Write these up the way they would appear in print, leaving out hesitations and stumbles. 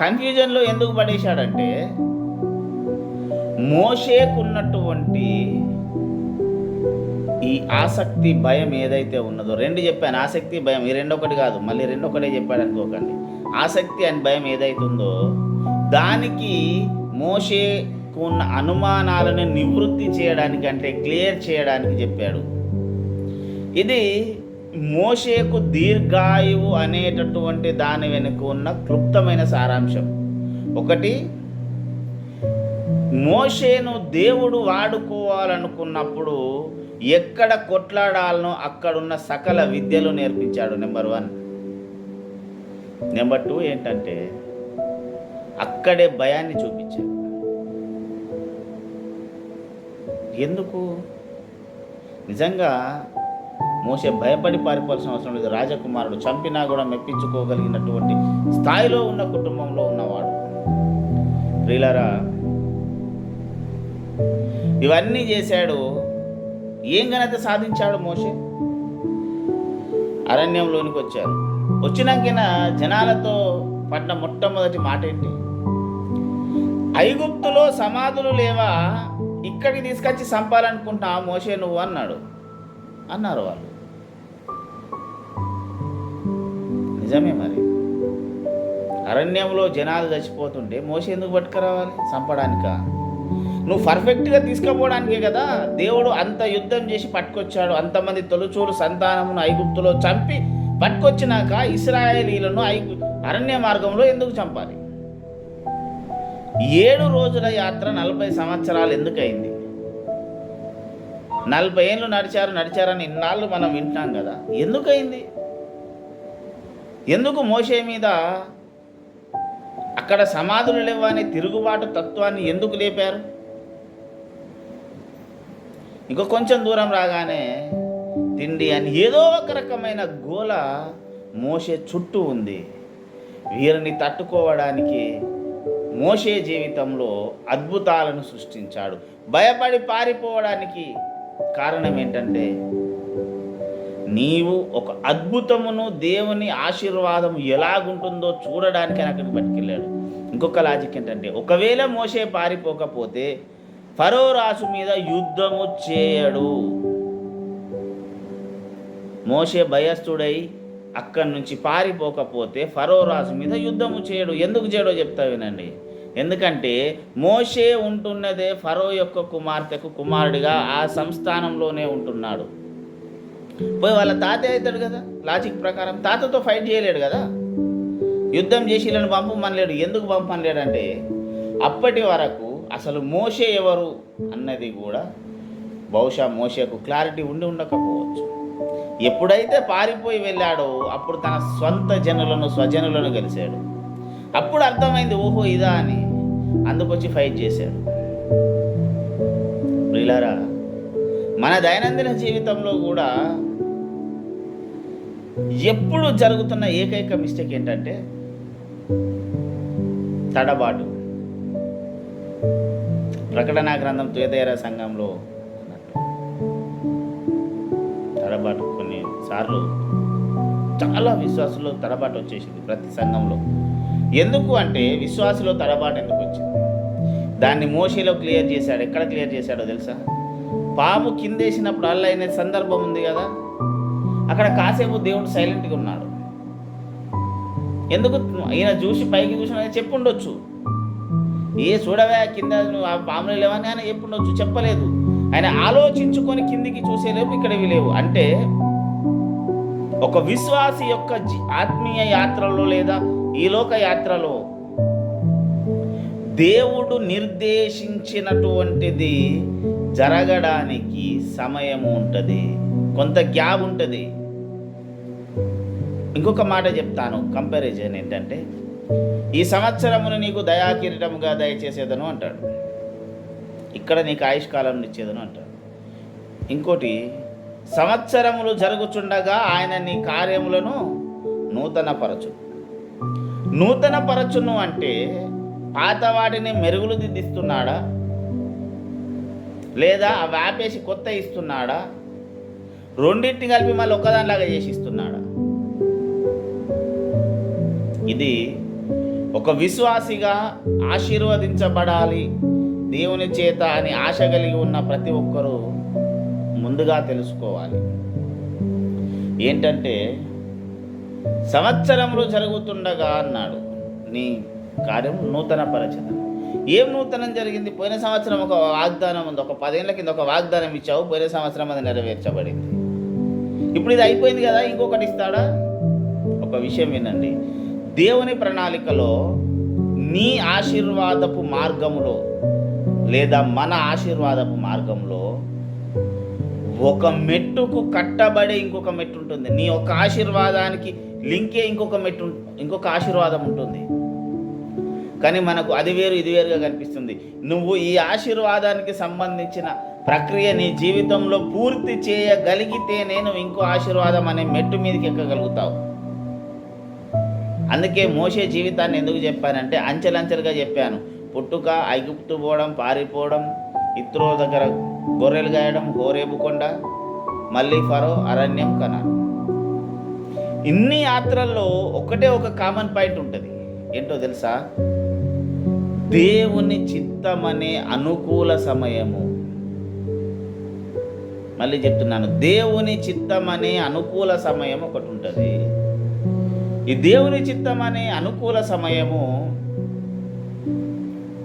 కన్ఫ్యూజన్లో ఎందుకు పడేశాడంటే, మోషేకున్నటువంటి ఈ ఆసక్తి భయం ఏదైతే ఉన్నదో, రెండు చెప్పాను, ఆసక్తి భయం, ఈ రెండొకటి కాదు, మళ్ళీ రెండొకటే చెప్పాడు అనుకోకండి. ఆసక్తి అని భయం ఏదైతే ఉందో దానికి మోషేకు ఉన్న అనుమానాలను నివృత్తి చేయడానికి, అంటే క్లియర్ చేయడానికి చెప్పాడు. ఇది మోషేకు దీర్ఘాయువు అనేటటువంటి దాని వెనుక ఉన్న క్లుప్తమైన సారాంశం. ఒకటి, మోషేను దేవుడు వాడుకోవాలనుకున్నప్పుడు ఎక్కడ కొట్లాడాలనో అక్కడున్న సకల విద్యలు నేర్పించాడు. నెంబర్ 1. నెంబర్ 2 ఏంటంటే, అక్కడే భయాన్ని చూపించాడు. ఎందుకు? నిజంగా మోషే భయపడి పారిపోవాల్సిన అవసరం లేదు. రాజకుమారుడు చంపినా కూడా మెప్పించుకోగలిగినటువంటి స్థాయిలో ఉన్న కుటుంబంలో ఉన్నవాడు. ప్రియులారా, ఇవన్నీ చేశాడు. ఏం ఘనత సాధించాడు మోషే? అరణ్యంలోనికి వచ్చారు. వచ్చినాక జనాలతో పడ్డ మొట్టమొదటి మాట ఏంటి? ఐగుప్తులో సమాధులు లేవా, ఇక్కడికి తీసుకొచ్చి చంపాలనుకుంటున్నా మోషే నువ్వు అన్నారు వాళ్ళు. నిజమే. మరి అరణ్యంలో జనాలు చచ్చిపోతుంటే మోషే ఎందుకు పట్టుకురావాలి? చంపడానిక? నువ్వు పర్ఫెక్ట్గా తీసుకుపోవడానికే కదా దేవుడు అంత యుద్ధం చేసి పట్టుకొచ్చాడు. అంతమంది తొలిచూలు సంతానమును ఐగుప్తులో చంపి పట్టుకొచ్చినాక ఇశ్రాయేలీలను అరణ్య మార్గంలో ఎందుకు చంపాలి? 7 రోజుల యాత్ర 40 సంవత్సరాలు ఎందుకు అయింది? 40 ఏళ్ళు నడిచారని ఇన్నాళ్ళు మనం వింటున్నాం కదా, ఎందుకయింది? ఎందుకు మోషే మీద అక్కడ సమాధులు లేవని తిరుగుబాటు తత్వాన్ని ఎందుకు లేపారు? ఇంకో కొంచెం దూరం రాగానే తిండి అని ఏదో ఒక రకమైన గోల మోషే చుట్టూ ఉంది. వీరిని తట్టుకోవడానికి మోషే జీవితంలో అద్భుతాలను సృష్టించాడు. భయపడి పారిపోవడానికి కారణం ఏంటంటే, నీవు ఒక అద్భుతమును, దేవుని ఆశీర్వాదం ఎలాగుంటుందో చూడడానికి అక్కడికి పట్టుకెళ్ళాడు. ఇంకొక లాజిక్ ఏంటంటే, ఒకవేళ మోషే పారిపోకపోతే ఫరో రాజు మీద యుద్ధము చేయడు. మోషే భయస్థుడై అక్కడి నుంచి పారిపోకపోతే ఫరో రాజు మీద యుద్ధము చేయడు. ఎందుకు చేయడో చెప్తా వినండి. ఎందుకంటే మోషే ఉంటున్నదే ఫరో యొక్క కుమార్తెకు కుమారుడిగా ఆ సంస్థానంలోనే ఉంటున్నాడు. పోయి వాళ్ళ తాత అవుతాడు కదా, లాజిక్ ప్రకారం తాతతో ఫైట్ చేయలేడు కదా, యుద్ధం చేసి వీళ్ళని పంపమనలేడు. ఎందుకు పంపనలేడంటే, అప్పటి వరకు అసలు మోషే ఎవరు అన్నది కూడా బహుశా మోషేకు క్లారిటీ ఉండకపోవచ్చు. ఎప్పుడైతే పారిపోయి వెళ్ళాడో అప్పుడు తన స్వంత స్వజనులను కలిశాడు. అప్పుడు అర్థమైంది, ఓహో ఇదా అని. అందుకొచ్చి ఫైట్ చేశాడు. ప్రియులారా, మన దైనందిన జీవితంలో కూడా ఎప్పుడు జరుగుతున్న ఏకైక మిస్టేక్ ఏంటంటే తడబాటు. ప్రకటన గ్రంథం తుయతైర సంఘంలో తడబాటు కొన్నిసార్లు చాలా విశ్వాసులు తడబాటు వచ్చేసింది ప్రతి సంఘంలో. ఎందుకు అంటే, విశ్వాసులో తడబాటు ఎందుకు వచ్చింది? దాన్ని మోషేలో క్లియర్ చేశాడు. ఎక్కడ క్లియర్ చేశాడో తెలుసా? పాము కిందేసినప్పుడు అల్లైన సందర్భం ఉంది కదా, అక్కడ కాసేపు దేవుడు సైలెంట్గా ఉన్నాడు. ఎందుకు? ఈయన చూసి పైకి చూసిన చెప్పుండొచ్చు, చూడవే కింద నువ్వు ఆ పాములు లేవని ఆయన చెప్పుండొచ్చు, చెప్పలేదు. ఆయన ఆలోచించుకొని కిందికి చూసేలేపు ఇక్కడ ఇవి లేవు. అంటే ఒక విశ్వాసి యొక్క ఆత్మీయ యాత్రలో లేదా ఈ లోక యాత్రలో దేవుడు నిర్దేశించినటువంటిది జరగడానికి సమయం ఉంటుంది, కొంత గ్యాప్ ఉంటుంది. ఇంకొక మాట చెప్తాను, కంపారిజన్ ఏంటంటే, ఈ సంవత్సరమును నీకు దయాకిరీటముగా దయచేసేదను అంటాడు. ఇక్కడ నీకు ఆయుష్కాలం ఇచ్చేదను అంటాడు. ఇంకోటి, సంవత్సరములు జరుగుచుండగా ఆయన నీ కార్యములను నూతనపరచును అంటే పాత వాటిని మెరుగులు దిద్దిస్తున్నాడా, లేదా అవి ఆపేసి కొత్త ఇస్తున్నాడా, రెండింటిని కలిపి మళ్ళీ ఒక్కదానిలాగా చేసి ఇస్తున్నాడా? ఇది ఒక విశ్వాసిగా ఆశీర్వదించబడాలి దేవుని చేత అని ఆశ కలిగి ఉన్న ప్రతి ఒక్కరూ ముందుగా తెలుసుకోవాలి ఏంటంటే, సంవత్సరంలో జరుగుతుండగా అన్నాడు నీ కార్యం నూతన పరచదం. ఏం నూతనం జరిగింది? పోయిన సంవత్సరం ఒక వాగ్దానం ఉంది, ఒక 10 ఏళ్ల కింద ఒక వాగ్దానం ఇచ్చావు, పోయిన సంవత్సరం అది నెరవేర్చబడింది. ఇప్పుడు ఇది అయిపోయింది కదా, ఇంకొకటి ఇస్తాడా? ఒక విషయం వినండి, దేవుని ప్రణాళికలో నీ ఆశీర్వాదపు మార్గములో లేదా మన ఆశీర్వాదపు మార్గంలో ఒక మెట్టుకు కట్టబడే ఇంకొక మెట్టు ఉంటుంది. నీ ఒక ఆశీర్వాదానికి లింకే ఇంకొక ఆశీర్వాదం ఉంటుంది. కానీ మనకు అది వేరు ఇది వేరుగా కనిపిస్తుంది. నువ్వు ఈ ఆశీర్వాదానికి సంబంధించిన ప్రక్రియ నీ జీవితంలో పూర్తి చేయగలిగితే నేను ఇంకో ఆశీర్వాదం అనే మెట్టు మీదకి ఎక్కగలుగుతావు. అందుకే మోషే జీవితాన్ని ఎందుకు చెప్పానంటే అంచెలంచెలుగా చెప్పాను. పుట్టుక, ఐగుప్తు పోవడం, పారిపోవడం, ఇత్రో దగ్గర గొర్రెలు గాయడం, హోరేబు కొండ, మళ్ళీ ఫరో, అరణ్యం, కనాన్. ఇన్ని యాత్రల్లో ఒకటే ఒక కామన్ పాయింట్ ఉంటుంది. ఏంటో తెలుసా? దేవుని చిత్తమనే అనుకూల సమయము. మళ్ళీ చెప్తున్నాను, దేవుని చిత్తమనే అనుకూల సమయం ఒకటి ఉంటుంది. ఈ దేవుని చిత్తమనే అనుకూల సమయము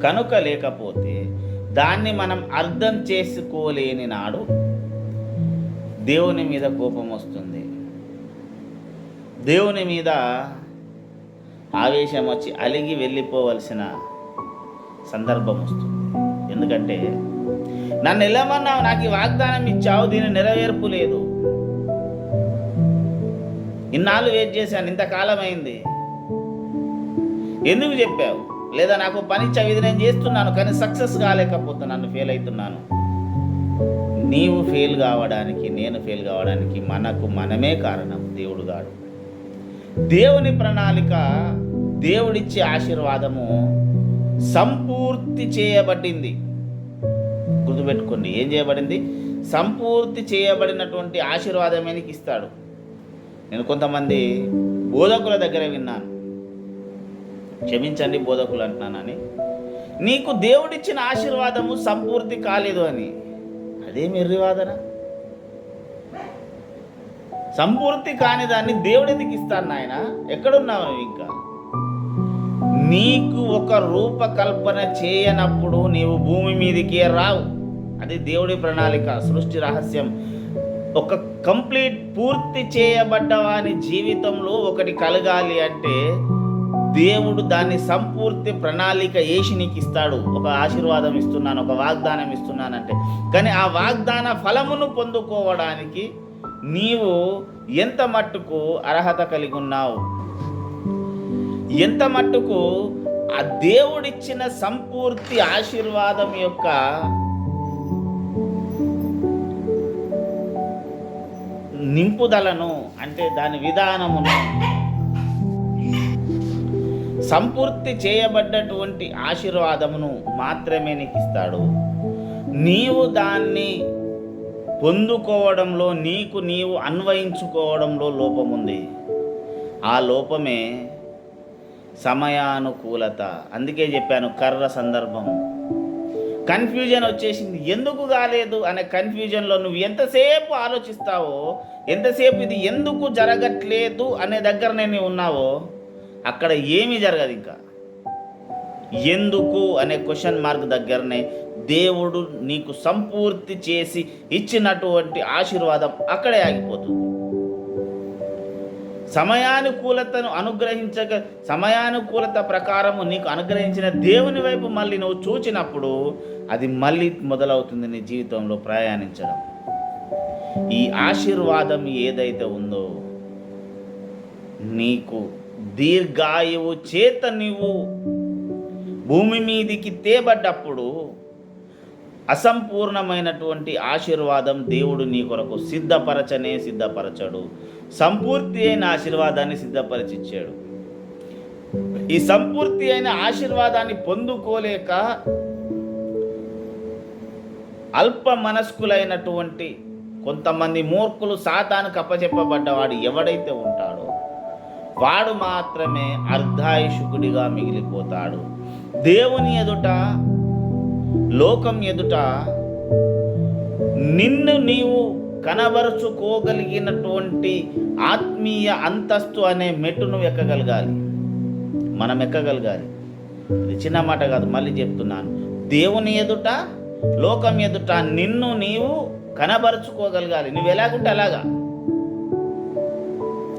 కనుక లేకపోతే దాన్ని మనం అర్థం చేసుకోలేని నాడు దేవుని మీద కోపం వస్తుంది, దేవుని మీద ఆవేశం వచ్చి అలిగి వెళ్ళిపోవలసిన సందర్భం వస్తుంది. ఎందుకంటే నన్ను ఎలామన్నావు, నాకు ఈ వాగ్దానం ఇచ్చావు, దీని నెరవేర్పు లేదు, ఇన్నాళ్ళు వెయిట్ చేశాను, ఇంతకాలం అయింది, ఎందుకు చెప్పావు? లేదా నాకు పని ఇచ్చావు, ఇది నేను చేస్తున్నాను కానీ సక్సెస్ కాలేకపోతున్నాను, ఫెయిల్ అవుతున్నాను. నీవు ఫెయిల్ కావడానికి, నేను ఫెయిల్ కావడానికి మనమే కారణం, దేవుడు కాదు. దేవుని ప్రణాళిక, దేవుడిచ్చే ఆశీర్వాదము సంపూర్తి చేయబడింది. గుర్తుపెట్టుకోండి, ఏం చేయబడింది? సంపూర్తి చేయబడినటువంటి ఆశీర్వాదమే నీకు ఇస్తాడు. నేను కొంతమంది బోధకుల దగ్గర విన్నాను, క్షమించండి బోధకులు అంటున్నానని, నీకు దేవుడిచ్చిన ఆశీర్వాదము సంపూర్తి కాలేదు అని. అదే నిర్వాదన. సంపూర్తి కాని దాన్ని దేవుడు ఎందుకు ఇస్తాను నాయన? ఎక్కడున్నావు ఇంకా? నీకు ఒక రూపకల్పన చేయనప్పుడు నీవు భూమి మీదకే రావు. అది దేవుడి ప్రణాళిక, సృష్టి రహస్యం. ఒక కంప్లీట్ పూర్తి చేయబడ్డ వాని జీవితంలో ఒకటి కలగాలి అంటే దేవుడు దాన్ని సంపూర్తి ప్రణాళిక వేసి నీకు ఇస్తాడు. ఒక ఆశీర్వాదం ఇస్తున్నాను, ఒక వాగ్దానం ఇస్తున్నానంటే, కానీ ఆ వాగ్దాన ఫలమును పొందుకోవడానికి నీవు ఎంత మట్టుకు అర్హత కలిగి ఉన్నావు, ఎంత మట్టుకు ఆ దేవుడిచ్చిన సంపూర్తి ఆశీర్వాదం యొక్క నింపుదలను, అంటే దాని విధానమును, సంపూర్తి చేయబడ్డటువంటి ఆశీర్వాదమును మాత్రమే నీకు ఇస్తాడు. నీవు దాన్ని పొందుకోవడంలో, నీవు అన్వయించుకోవడంలో లోపం ఉంది. ఆ లోపమే సమయానుకూలత. అందుకే చెప్పాను, కర్ర సందర్భం. కన్ఫ్యూజన్ వచ్చేసింది, ఎందుకు కాలేదు అనే కన్ఫ్యూజన్లో నువ్వు ఎంతసేపు ఆలోచిస్తావో, ఎంతసేపు ఇది ఎందుకు జరగట్లేదు అనే దగ్గరనే నువ్వు ఉన్నావో, అక్కడ ఏమీ జరగదు. ఇంకా ఎందుకు అనే క్వశ్చన్ మార్క్ దగ్గరనే దేవుడు నీకు సంపూర్తి చేసి ఇచ్చినటువంటి ఆశీర్వాదం అక్కడే ఆగిపోతుంది. సమయానుకూలత ప్రకారము నీకు అనుగ్రహించిన దేవుని వైపు మళ్ళీ నువ్వు చూచినప్పుడు అది మళ్ళీ మొదలవుతుంది నీ జీవితంలో ప్రయాణించడం. ఈ ఆశీర్వాదం ఏదైతే ఉందో, నీకు దీర్ఘాయువు చేత నీవు భూమి మీదికి తేబడ్డప్పుడు అసంపూర్ణమైనటువంటి ఆశీర్వాదం దేవుడు నీ కొరకు సిద్ధపరచడు. సంపూర్తి అయిన ఆశీర్వాదాన్ని సిద్ధపరిచిచ్చాడు. ఈ సంపూర్తి అయిన ఆశీర్వాదాన్ని పొందుకోలేక అల్ప మనస్కులైనటువంటి కొంతమంది మూర్ఖులు, సాతానుకు అప్పచెప్పబడ్డవాడు ఎవడైతే ఉంటాడో వాడు మాత్రమే అర్ధాయుషుకుడిగా మిగిలిపోతాడు. దేవుని ఎదుట, లోకం ఎదుట నిన్ను నీవు కనబరుచుకోగలిగినటువంటి ఆత్మీయ అంతస్తు అనే మెట్టును ఎక్కగలగాలి, మనం ఎక్కగలగాలి. ఇది చిన్న మాట కాదు, మళ్ళీ చెప్తున్నాను. దేవుని ఎదుట, లోకం ఎదుట నిన్ను నీవు కనబరుచుకోగలగాలి. నువ్వు ఎలాగుంటే అలాగా.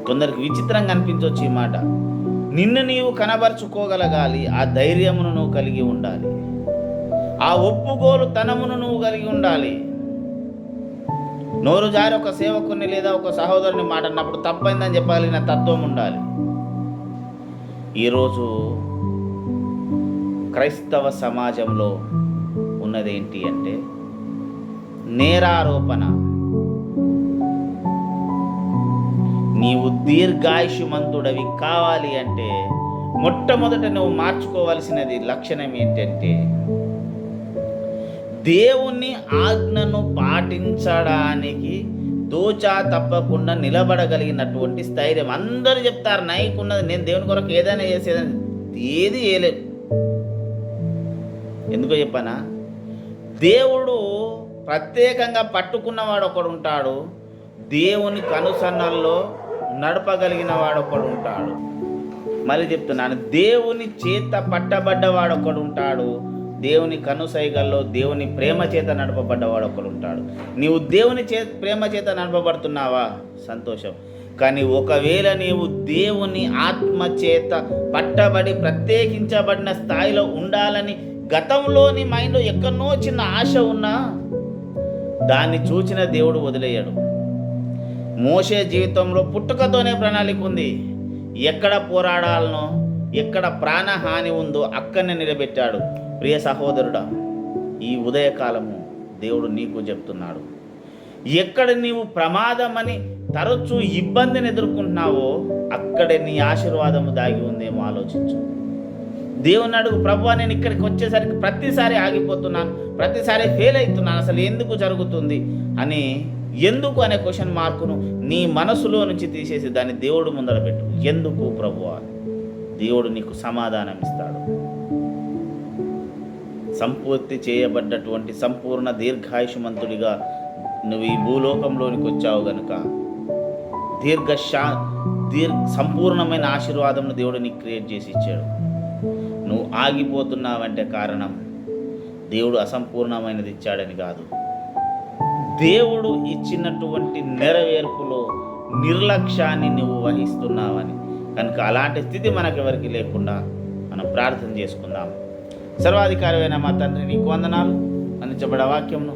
కొందరికి విచిత్రంగా అనిపించవచ్చు ఈ మాట. నిన్ను నీవు కనబరుచుకోగలగాలి. ఆ ధైర్యమును నువ్వు కలిగి ఉండాలి. ఆ ఒప్పుకోలు తనమును నువ్వు కలిగి ఉండాలి. నోరు జారి ఒక సేవకుని లేదా ఒక సహోదరుని మాట అన్నప్పుడు తప్పైందని చెప్పగలిగిన తత్వం ఉండాలి. ఈరోజు క్రైస్తవ సమాజంలో ఉన్నదేంటి అంటే నేరారోపణ. నీవు దీర్ఘాయుష్మంతుడవి కావాలి అంటే మొట్టమొదట నువ్వు మార్చుకోవాల్సినది లక్షణం ఏంటంటే దేవుని ఆజ్ఞను పాటించడానికి దోచా తప్పకుండా నిలబడగలిగినటువంటి స్థైర్యం. అందరూ చెప్తారు నాయకున్నది, నేను దేవుని కొరకు ఏదైనా చేసేదని. ఏది చేయలేదు. ఎందుకో చెప్పనా? దేవుడు ప్రత్యేకంగా పట్టుకున్నవాడు ఒకడు ఉంటాడు, దేవుని కనుసన్నల్లో నడపగలిగిన వాడు ఒకడు ఉంటాడు. మళ్ళీ చెప్తున్నాను, దేవుని చేత పట్టబడ్డవాడు ఒకడు ఉంటాడు, దేవుని కనుసైగల్లో దేవుని ప్రేమ చేత నడపబడ్డవాడు ఒకడు ఉంటాడు. నీవు దేవుని ప్రేమ చేత నడపబడుతున్నావా? సంతోషం. కానీ ఒకవేళ నీవు దేవుని ఆత్మ చేత పట్టబడి ప్రత్యేకించబడిన స్థాయిలో ఉండాలని గతంలో నీ మైండ్లో ఎక్కడనో చిన్న ఆశ ఉన్నా దాన్ని చూచిన దేవుడు వదిలేయడు. మోషే జీవితంలో పుట్టుకతోనే ప్రణాళిక ఉంది. ఎక్కడ పోరాడాలనో, ఎక్కడ ప్రాణహాని ఉందో అక్కడనే నిలబెట్టాడు. ప్రియ సహోదరుడా, ఈ ఉదయకాలము దేవుడు నీకు చెప్తున్నాడు, ఎక్కడ నీవు ప్రమాదమని తరచూ ఇబ్బందిని ఎదుర్కొంటున్నావో అక్కడే నీ ఆశీర్వాదము దాగి ఉందేమో ఆలోచించు. దేవుని అడుగు, ప్రభువా నేను ఇక్కడికి వచ్చేసరికి ప్రతిసారి ఆగిపోతున్నాను, ప్రతిసారి ఫెయిల్ అవుతున్నాను, అసలు ఎందుకు జరుగుతుంది అని ఎందుకు అనే క్వశ్చన్ మార్కును నీ మనసులో నుంచి తీసేసి దాన్ని దేవుడు ముందర పెట్టు. ఎందుకు ప్రభువా? దేవుడు నీకు సమాధానం ఇస్తాడు. సంపూర్తి చేయబడ్డటువంటి సంపూర్ణ దీర్ఘాయుషమంతుడిగా నువ్వు ఈ భూలోకంలోనికి వచ్చావు గనుక సంపూర్ణమైన ఆశీర్వాదంను దేవుడు నీకు క్రియేట్ చేసి ఇచ్చాడు. నువ్వు ఆగిపోతున్నావంటే కారణం దేవుడు అసంపూర్ణమైనది ఇచ్చాడని కాదు, దేవుడు ఇచ్చినటువంటి నెరవేర్పులో నిర్లక్ష్యాన్ని నువ్వు వహిస్తున్నావని. కనుక అలాంటి స్థితి మనకెవరికి లేకుండా మనం ప్రార్థన చేసుకుందాం. సర్వాధికారమైన మా తండ్రి, నీకు వందనాలు. అందించబడే వాక్యంను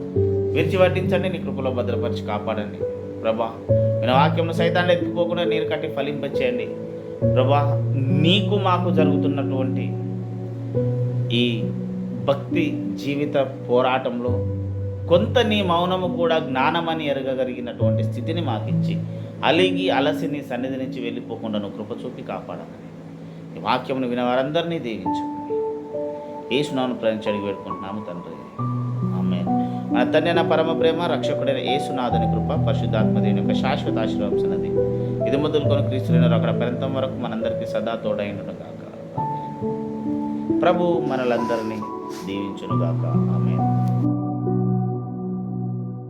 విరిచివడ్డించండి, నీ కృపలో భద్రపరిచి కాపాడండి ప్రభా. విన వాక్యంను సైతాన్ని ఎత్తుకోకుండా నీరు కట్టి ఫలింపచేయండి ప్రభా. నీకు మాకు జరుగుతున్నటువంటి ఈ భక్తి జీవిత పోరాటంలో కొంత నీ మౌనము కూడా జ్ఞానమని ఎరగగలిగినటువంటి స్థితిని మాకిచ్చి అలిగి అలసి నీ సన్నిధి నుంచి వెళ్ళిపోకుండా నువ్వు కృప చూపి కాపాడమని ఈ వాక్యమును విన వారందరినీ దీవించమని యేసునామమున ప్రార్థించి అడిగి వేడుకుంటున్నాము తండ్రి, ఆమేన్. మన తండ్రి నా పరమ ప్రేమ రక్షకుడైన యేసునాథుని కృప, పరిశుద్ధాత్మ దేవుని యొక్క శాశ్వత ఆశీర్వాదం ఇది మొదలుకొని క్రీస్తులైన అక్కడ పర్యంతం వరకు మనందరికీ సదా తోడైనగాక. ప్రభు మనలందరినీ దీవించునుగాక. ఆమేన్.